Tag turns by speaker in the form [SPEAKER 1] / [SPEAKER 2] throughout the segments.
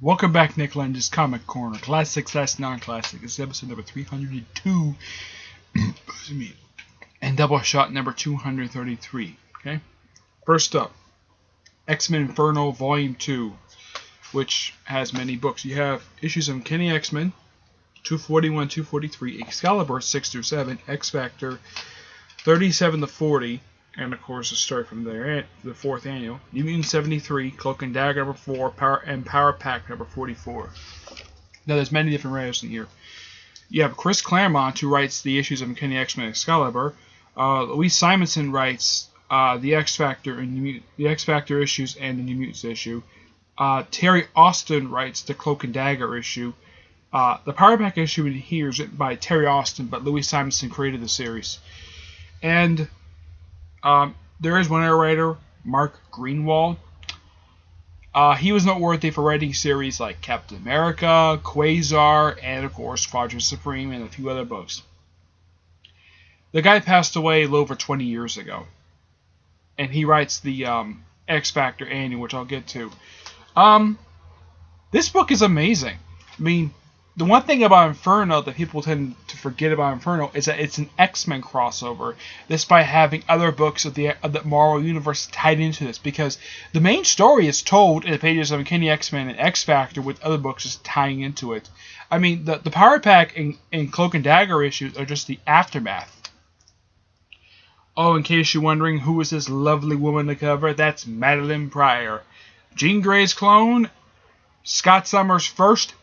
[SPEAKER 1] Welcome back, Nick Lenz's Comic Corner. Classic/non-classic. This is episode number 302. Excuse me. And Doubleshot number 233. Okay? First up, X-Men Inferno Volume 2, which has many books. You have issues of Kenny X-Men, 241, 243, Excalibur 6-7, XFactor 37 to 40, and of course, the start from there, the 4th annual. New Mutant 73, Cloak and Dagger number 4, Power Pack number 44. Now, there's many different writers in here. You have Chris Claremont, who writes the issues of McKinney X-Men Excalibur. Louise Simonson writes the X-Factor issues and the New Mutants issue. Terry Austin writes the Cloak and Dagger issue. The Power Pack issue in here is written by Terry Austin, but Louise Simonson created the series. And there is one other writer, Mark Greenwald. He was noteworthy for writing series like Captain America, Quasar, and of course Squadron Supreme, and a few other books. The guy passed away a little over 20 years ago, and he writes the X-Factor annual, which I'll get to. This book is amazing. I mean, the one thing about Inferno that people tend to forget about Inferno is that it's an X-Men crossover, despite having other books of the Marvel Universe tied into this, because the main story is told in the pages of McKinney X-Men and X-Factor, with other books just tying into it. I mean, the Power Pack and Cloak and Dagger issues are just the aftermath. Oh, in case you're wondering who is this lovely woman on the cover, that's Madeline Pryor, Jean Grey's clone, Scott Summers' first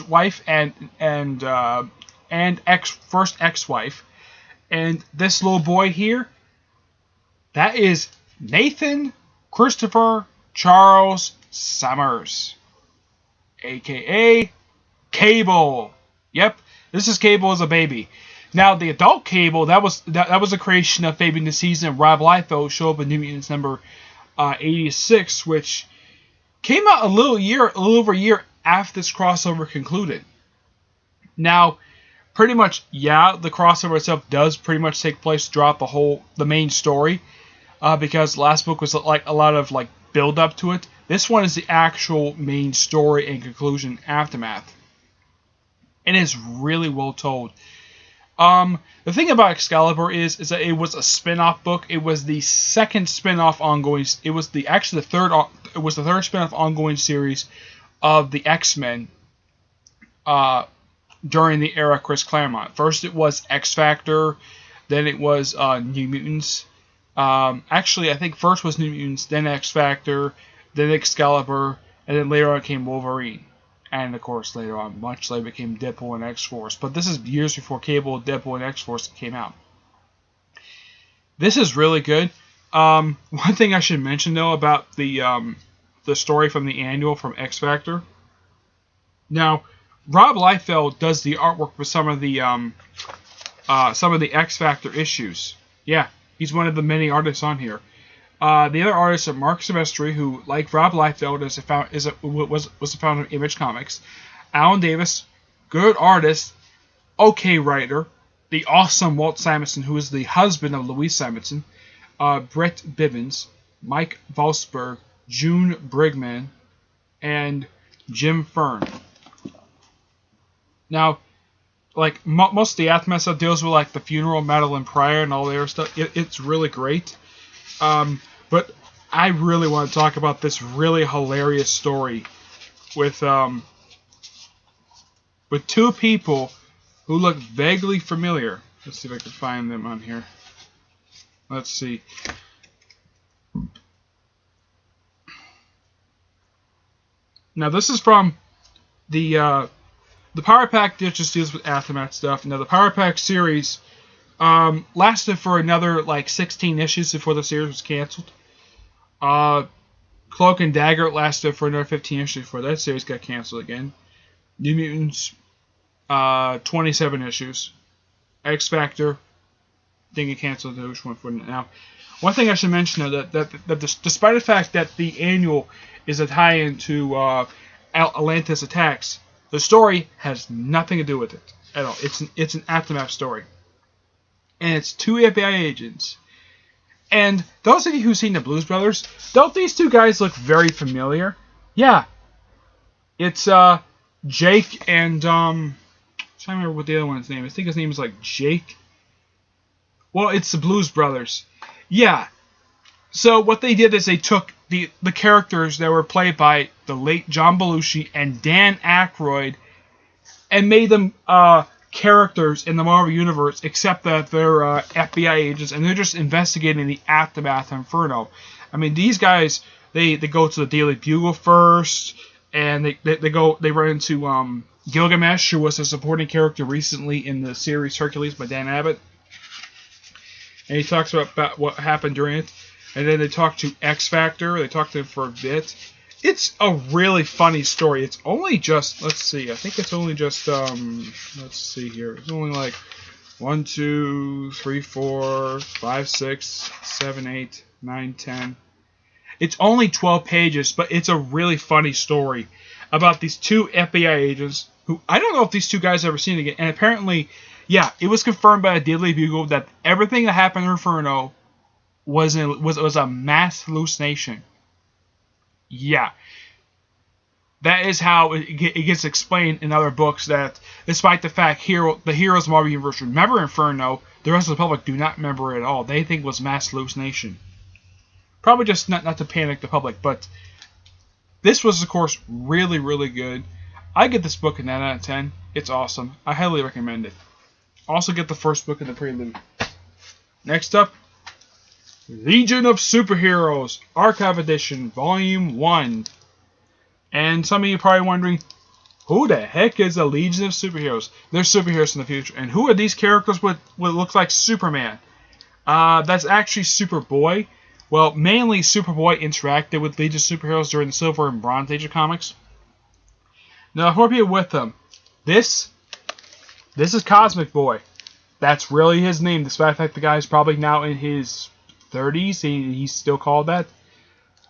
[SPEAKER 1] wife and first ex-wife, and this little boy here, that is Nathan Christopher Charles Summers, aka Cable. Yep, this is Cable as a baby. Now, the adult Cable, that was a creation of Fabian DeSeason and Rob Liefeld, show up in New Mutants number 86, which came out a little over a year after this crossover concluded. Now, pretty much, yeah, the crossover itself does pretty much take place throughout the main story, because the last book was like a lot of like build up to it. This one is the actual main story and conclusion aftermath, and it's really well told. The thing about Excalibur is that it was a spin-off book. It was the second spin-off ongoing. It was the third spin-off ongoing series of the X-Men during the era of Chris Claremont. First it was X-Factor, then it was New Mutants. Actually, I think first was New Mutants, then X-Factor, then Excalibur, and then later on came Wolverine. And of course, later on, much later, became Deadpool and X-Force. But this is years before Cable, Deadpool, and X-Force came out. This is really good. One thing I should mention, though, about the story from the annual from X-Factor. Now, Rob Liefeld does the artwork for some of the X-Factor issues. Yeah, he's one of the many artists on here. The other artists are Mark Silvestri, who, like Rob Liefeld, was the founder of Image Comics. Alan Davis, good artist, okay writer. The awesome Walt Simonson, who is the husband of Louise Simonson. Brett Bivens, Mike Valsberg, June Brigman, and Jim Fern. Now, like most of the aftermath stuff deals with like the funeral of Madeline Pryor and all the other stuff. It's really great. But I really want to talk about this really hilarious story with two people who look vaguely familiar. Let's see if I can find them on here. Let's see. Now, this is from the Power Pack that just deals with aftermath stuff. Now, the Power Pack series lasted for another like 16 issues before the series was canceled. Cloak and Dagger lasted for another 15 issues before that series got canceled again. New Mutants, 27 issues. X-Factor didn't get canceled. Which one for now? One thing I should mention, though, that despite the fact that the annual is a tie-in to Atlantis Attacks, the story has nothing to do with it at all. It's an aftermath story. And it's two FBI agents. And those of you who've seen the Blues Brothers, don't these two guys look very familiar? Yeah. It's Jake and I'm trying to remember what the other one's name is. I think his name is like Jake. Well, it's the Blues Brothers. Yeah. So what they did is they took the characters that were played by the late John Belushi and Dan Aykroyd and made them characters in the Marvel Universe, except that they're FBI agents and they're just investigating the aftermath of Inferno. I mean, these guys, they go to the Daily Bugle first, and they run into Gilgamesh, who was a supporting character recently in the series Hercules by Dan Abbott. And he talks about what happened during it. And then they talk to XFactor. They talk to him for a bit. It's a really funny story. It's only just, let's see, I think it's only just, let's see here. It's only like 1, 2, 3, 4, 5, 6, 7, 8, 9, 10. It's only 12 pages, but it's a really funny story about these two FBI agents who, I don't know if these two guys ever seen again. And apparently, yeah, it was confirmed by a Daily Bugle that everything that happened in Inferno was a mass hallucination. Yeah. That is how it gets explained in other books, that despite the fact the heroes of Marvel Universe remember Inferno, the rest of the public do not remember it at all. They think it was mass hallucination. Probably just not to panic the public, but this was, of course, really, really good. I get this book a 9 out of 10. It's awesome. I highly recommend it. Also get the first book in the prelude. Next up, Legion of Superheroes, Archive Edition, Volume 1. And some of you are probably wondering, who the heck is a Legion of Superheroes? They're superheroes in the future. And who are these characters with what looks like Superman? That's actually Superboy. Well, mainly Superboy interacted with Legion of Superheroes during the Silver and Bronze Age of comics. Now, who are people with them? This is Cosmic Boy. That's really his name, despite the fact the guy is probably now in his 30s. He's still called that.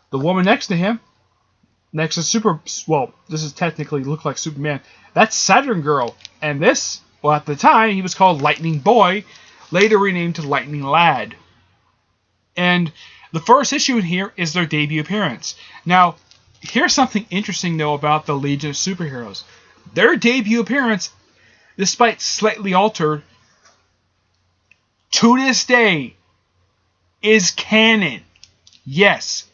[SPEAKER 1] The woman next to him, next to this is technically look like Superman. That's Saturn Girl. And this, well, at the time, he was called Lightning Boy, later renamed to Lightning Lad. And the first issue in here is their debut appearance. Now, here's something interesting, though, about the Legion of Superheroes. Their debut appearance, despite slightly altered, to this day, is canon. Yes,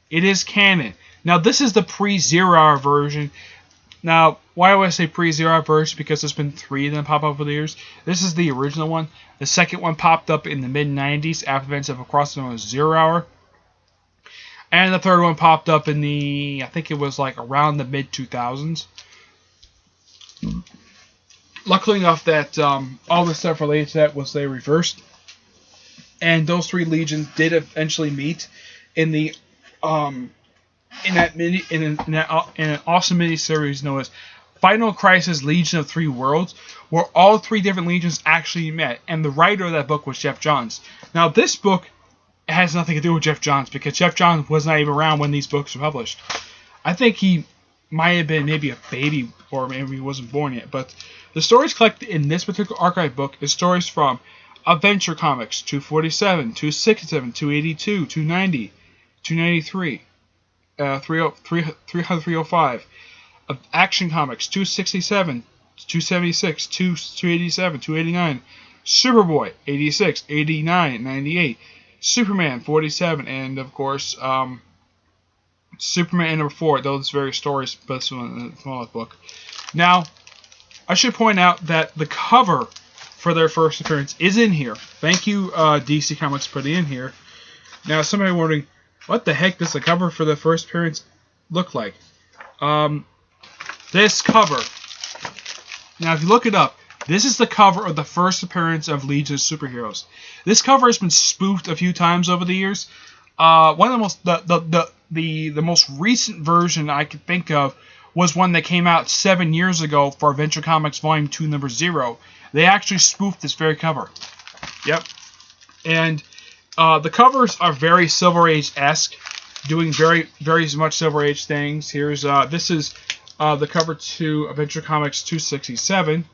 [SPEAKER 1] it is canon. Now, this is the pre-Zero Hour version. Now, why do I say pre-Zero Hour version? Because there's been 3 of them pop up over the years. This is the original one. The second one popped up in the mid-90s after events of Across the Known as 0 Hour. And the third one popped up in I think it was like around the mid-2000s. Luckily enough that all the stuff related to that was they reversed. And those 3 legions did eventually meet in the in an awesome mini-series known as Final Crisis Legion of 3 Worlds, where all 3 different legions actually met. And the writer of that book was Jeff Johns. Now, this book has nothing to do with Jeff Johns, because Jeff Johns was not even around when these books were published. I think he might have been maybe a baby, or maybe he wasn't born yet. But the stories collected in this particular archive book is stories from Adventure Comics 247, 267, 282, 290, 293, 305. Action Comics 267, 276, 287, 289, Superboy 86, 89, 98, Superman 47, and of course Superman number 4. Those various stories, but this one in the smaller book. Now, I should point out that the cover for their first appearance is in here. Thank you, DC Comics, for putting it in here. Now, somebody wondering, what the heck does the cover for the first appearance look like? This cover. Now, if you look it up, this is the cover of the first appearance of Legion of Superheroes. This cover has been spoofed a few times over the years. One of the most recent version I could think of was one that came out 7 years ago for Adventure Comics Volume 2, Number 0. They actually spoofed this very cover. Yep. And the covers are very Silver Age-esque, doing very much Silver Age things. Here's this is the cover to Adventure Comics 267,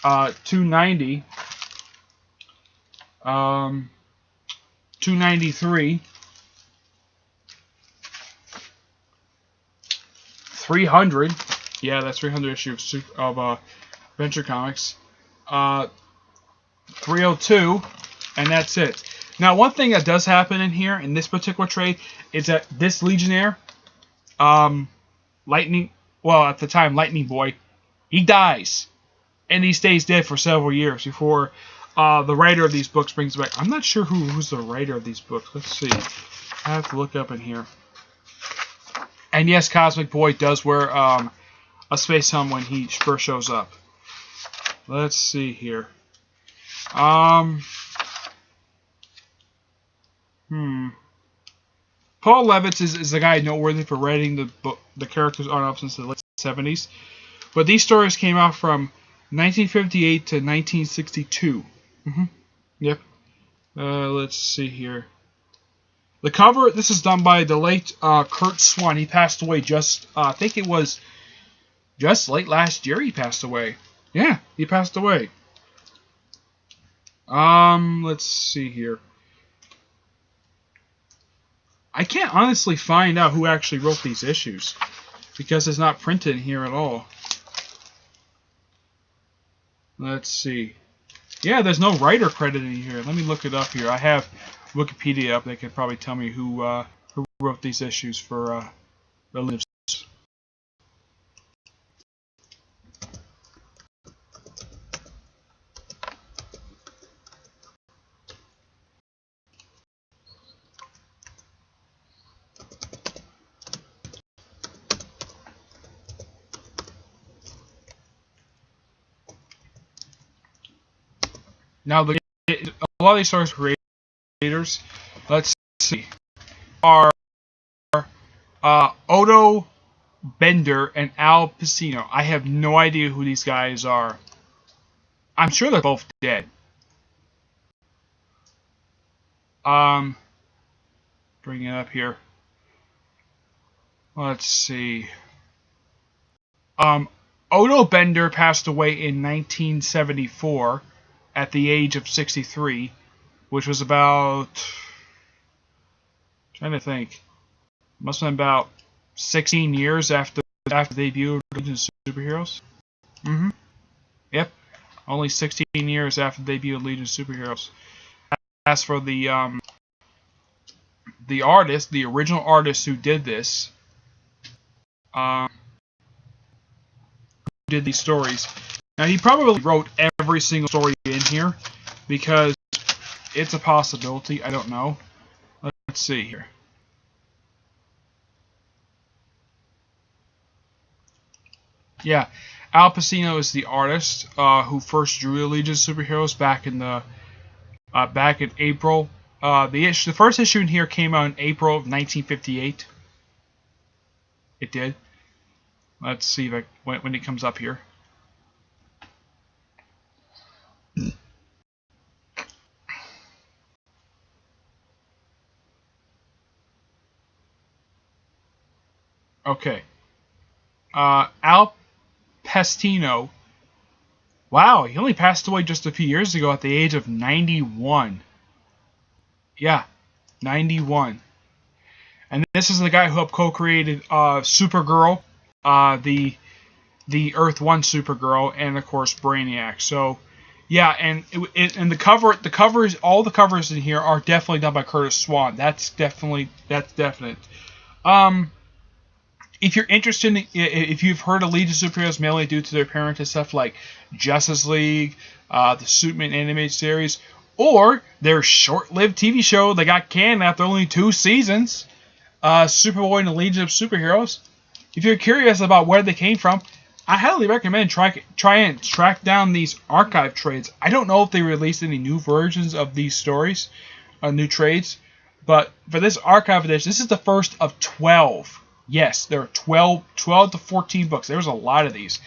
[SPEAKER 1] 290, 293, 300. Yeah, that's 300 issue of Adventure Comics. 302, and that's it. Now, one thing that does happen in here, in this particular trade, is that this Legionnaire, Lightning, well, at the time, Lightning Boy, he dies. And he stays dead for several years before the writer of these books brings back. I'm not sure who's the writer of these books. Let's see. I have to look up in here. And yes, Cosmic Boy does wear a space helmet when he first shows up. Let's see here. Paul Levitz is the guy noteworthy for writing the characters on up since the late 70s. But these stories came out from 1958 to 1962. Yep. Let's see here. The cover, this is done by the late Kurt Swan. He passed away just, I think it was just late last year he passed away. Yeah, he passed away. Let's see here. I can't honestly find out who actually wrote these issues because it's not printed here at all. Let's see. Yeah, there's no writer credit in here. Let me look it up here. I have Wikipedia up. They could probably tell me who wrote these issues for Relatives. Now, a lot of these source creators, let's see, are Odo Bender and Al Pacino. I have no idea who these guys are. I'm sure they're both dead. Bring it up here. Let's see. Odo Bender passed away in 1974. At the age of 63, which was about, trying to think, must have been about 16 years after the debut of Legion of Superheroes. Yep, only 16 years after the debut of Legion of Superheroes. As for the artist, the original artist who did this, who did these stories. Now, he probably wrote every single story in here because it's a possibility. I don't know. Let's see here. Yeah, Al Pacino is the artist who first drew the Legion of Superheroes back in April. The first issue in here came out in April of 1958. It did. Let's see if when it comes up here. Okay. Al Pacino. Wow, he only passed away just a few years ago at the age of 91. Yeah, 91. And this is the guy who helped co-created Supergirl, the Earth 1 Supergirl, and of course Brainiac. So, yeah, and all the covers in here are definitely done by Curtis Swan. That's definite. If you're interested, if you've heard of Legion of Superheroes mainly due to their parent to stuff like Justice League, the Superman animated series, or their short-lived TV show that got canned after only 2 seasons, Superboy and the Legion of Superheroes. If you're curious about where they came from, I highly recommend try and track down these archive trades. I don't know if they released any new versions of these stories, new trades, but for this archive edition, this is the first of 12. Yes, there are 12 to 14 books. There was a lot of these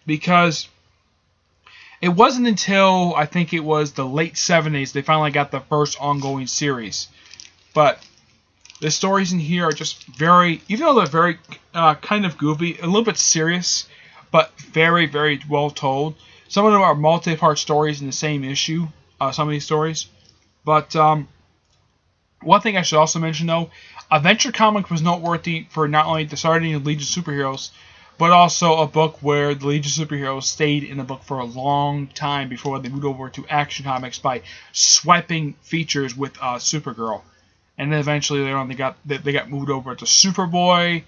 [SPEAKER 1] because it wasn't until I think it was the late 70s they finally got the first ongoing series. But the stories in here are just very, even though they're very kind of goofy, a little bit serious, but very, very well told. Some of them are multi-part stories in the same issue, some of these stories. But one thing I should also mention, though, Adventure Comics was noteworthy for not only the starting of Legion of Superheroes, but also a book where the Legion of Superheroes stayed in the book for a long time before they moved over to Action Comics by swiping features with Supergirl. And then eventually later on they got moved over to Superboy,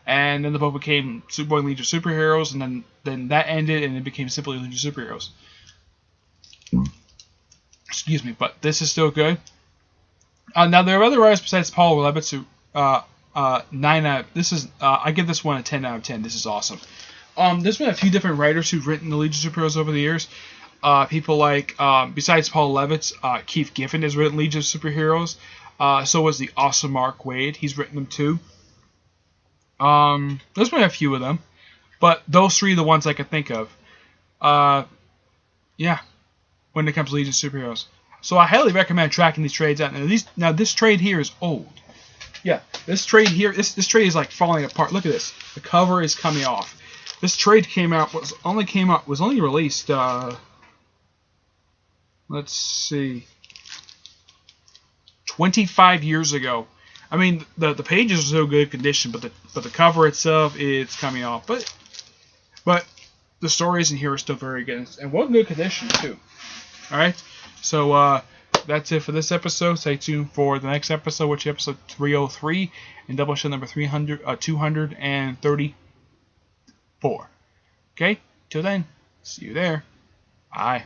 [SPEAKER 1] and then the book became Superboy and Legion of Superheroes, and then that ended and it became simply Legion of Superheroes. Excuse me, but this is still good. Now there are other writers besides Paul Levitz who I give this one a 10 out of 10. This is awesome. There's been a few different writers who've written the Legion of Superheroes over the years. People like besides Paul Levitz, Keith Giffen has written Legion of Superheroes. So was the awesome Mark Waid. He's written them too. There's been a few of them, but those three are the ones I could think of. Yeah, when it comes to Legion of Superheroes. So I highly recommend tracking these trades out. Now this trade here is old. Yeah, this trade here, this trade is like falling apart. Look at this. The cover is coming off. This trade was only released. Let's see, 25 years ago. I mean, the pages are still good condition, but the cover itself is coming off. But the stories in here are still very good, and one good condition too. All right, so that's it for this episode. Stay tuned for the next episode, which is episode 303 and Doubleshot number 234. Okay, till then, see you there. Bye.